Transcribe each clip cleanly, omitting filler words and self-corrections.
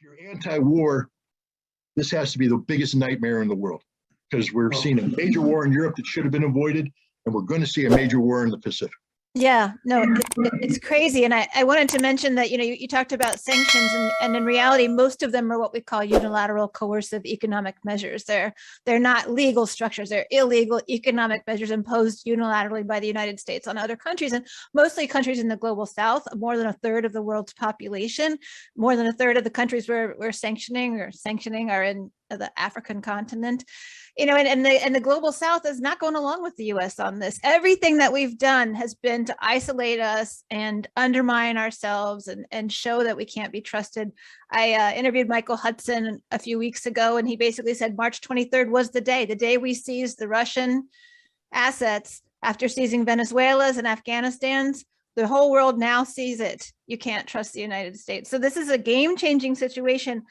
you're anti-war, this has to be the biggest nightmare in the world, because we're seeing a major war in Europe that should have been avoided, and we're going to see a major war in the Pacific. Yeah, no, it's crazy. And I wanted to mention that, you talked about sanctions, and in reality, most of them are what we call unilateral coercive economic measures. They're not legal structures. They're illegal economic measures imposed unilaterally by the United States on other countries, and mostly countries in the global South. More than a third of the world's population, more than a third of the countries we're sanctioning are in the African continent. And the global South is not going along with the US on this. Everything that we've done has been to isolate us and undermine ourselves and show that we can't be trusted. I interviewed Michael Hudson a few weeks ago, and he basically said March 23rd was the day we seized the Russian assets after seizing Venezuela's and Afghanistan's. The whole world now sees it. You can't trust the United States. So this is a game-changing situation.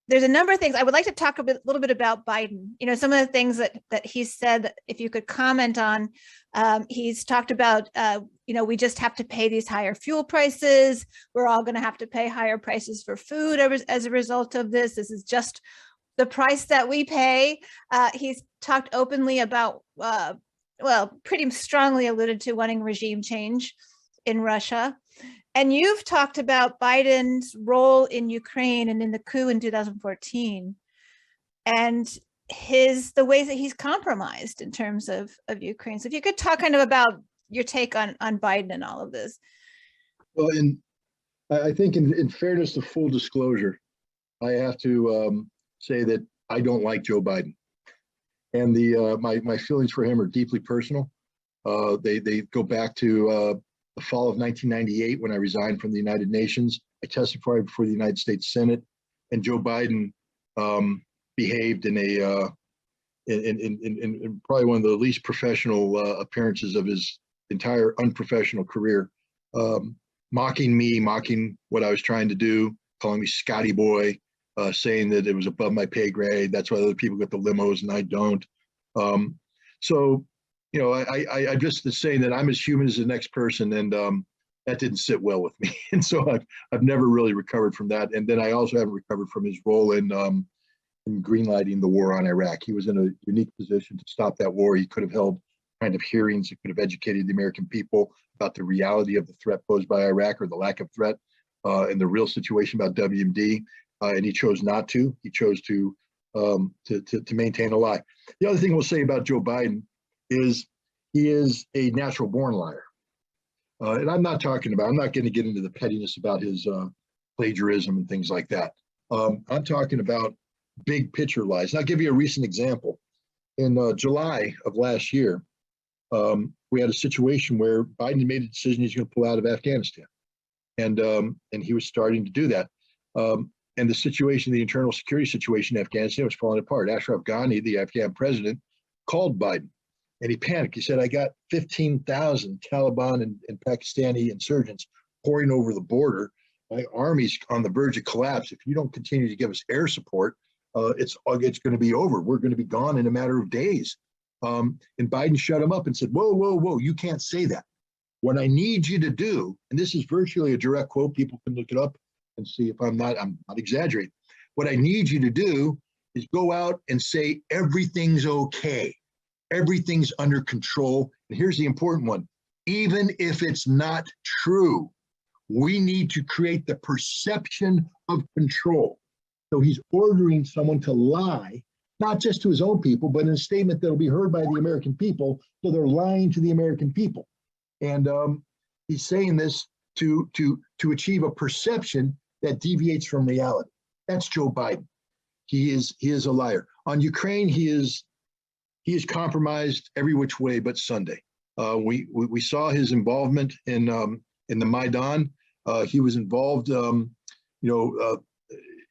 There's a number of things I would like to talk a little bit about Biden. Some of the things that he said, if you could comment on. He's talked about, we just have to pay these higher fuel prices. We're all going to have to pay higher prices for food as a result of this. This is just the price that we pay. He's talked openly about, pretty strongly alluded to wanting regime change in Russia. And you've talked about Biden's role in Ukraine and in the coup in 2014, and the ways that he's compromised in terms of Ukraine. So if you could talk kind of about your take on Biden and all of this. Well, I think in fairness to full disclosure, I have to say that I don't like Joe Biden, and my feelings for him are deeply personal. They go back to the fall of 1998, when I resigned from the United Nations. I testified before the United States Senate, and Joe Biden behaved in probably one of the least professional appearances of his entire unprofessional career, mocking me, mocking what I was trying to do, calling me Scotty boy, saying that it was above my pay grade. That's why other people get the limos and I don't. I'm just saying that I'm as human as the next person, and that didn't sit well with me. And so I've never really recovered from that. And then I also haven't recovered from his role in greenlighting the war on Iraq. He was in a unique position to stop that war. He could have held kind of hearings. He could have educated the American people about the reality of the threat posed by Iraq, or the lack of threat, and the real situation about WMD. And he chose not to. He chose to maintain a lie. The other thing we'll say about Joe Biden is he is a natural born liar. And I'm not going to get into the pettiness about his plagiarism and things like that. I'm talking about big picture lies. And I'll give you a recent example. In July of last year, we had a situation where Biden made a decision he's going to pull out of Afghanistan. And he was starting to do that. And the situation, the internal security situation in Afghanistan, was falling apart. Ashraf Ghani, the Afghan president, called Biden. And he panicked. He said, I got 15,000 Taliban and Pakistani insurgents pouring over the border. My army's on the verge of collapse. If you don't continue to give us air support, it's going to be over. We're going to be gone in a matter of days. And Biden shut him up and said, whoa, you can't say that. What I need you to do, and this is virtually a direct quote, people can look it up and see if I'm not exaggerating. What I need you to do is go out and say everything's okay. Everything's under control. And here's the important one. Even if it's not true, we need to create the perception of control. So he's ordering someone to lie, not just to his own people, but in a statement that'll be heard by the American people. So they're lying to the American people. And he's saying this to achieve a perception that deviates from reality. That's Joe Biden. He is a liar. On Ukraine, he is compromised every which way but Sunday. We saw his involvement in the Maidan. He was involved,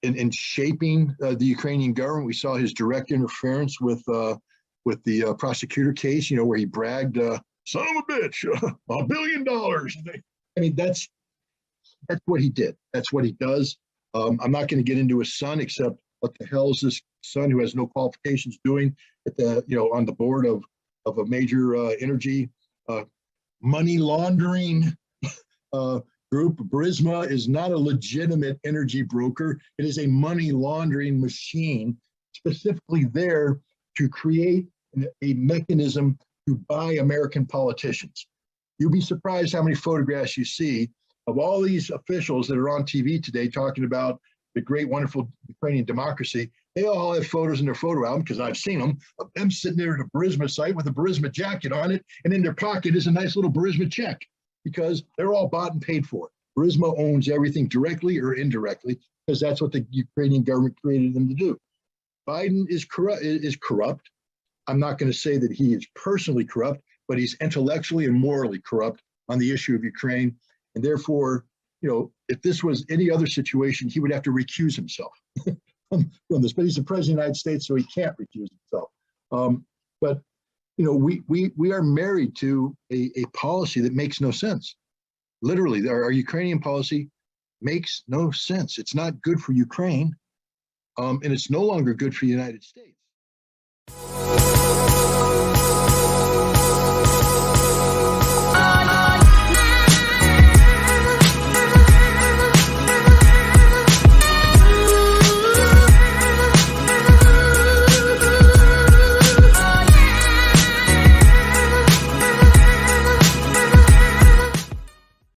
in shaping the Ukrainian government. We saw his direct interference with the prosecutor case. Where he bragged, "Son of a bitch, $1 billion." I mean, that's what he did. That's what he does. I'm not going to get into his son, except what the hell is this son who has no qualifications doing at on the board of a major energy money laundering group. Burisma is not a legitimate energy broker. It is a money laundering machine specifically there to create a mechanism to buy American politicians. You'll be surprised how many photographs you see of all these officials that are on TV today talking about the great, wonderful Ukrainian democracy. They all have photos in their photo album, because I've seen them, of them sitting there at a Burisma site with a Burisma jacket on it, and in their pocket is a nice little Burisma check, because they're all bought and paid for. Burisma owns everything directly or indirectly, because that's what the Ukrainian government created them to do. Biden is corrupt. I'm not going to say that he is personally corrupt, but he's intellectually and morally corrupt on the issue of Ukraine. And therefore, you know, if this was any other situation, he would have to recuse himself from this. But he's the president of the United States, so he can't recuse himself. But, you know, we are married to a policy that makes no sense. Literally, our Ukrainian policy makes no sense. It's not good for Ukraine, and it's no longer good for the United States.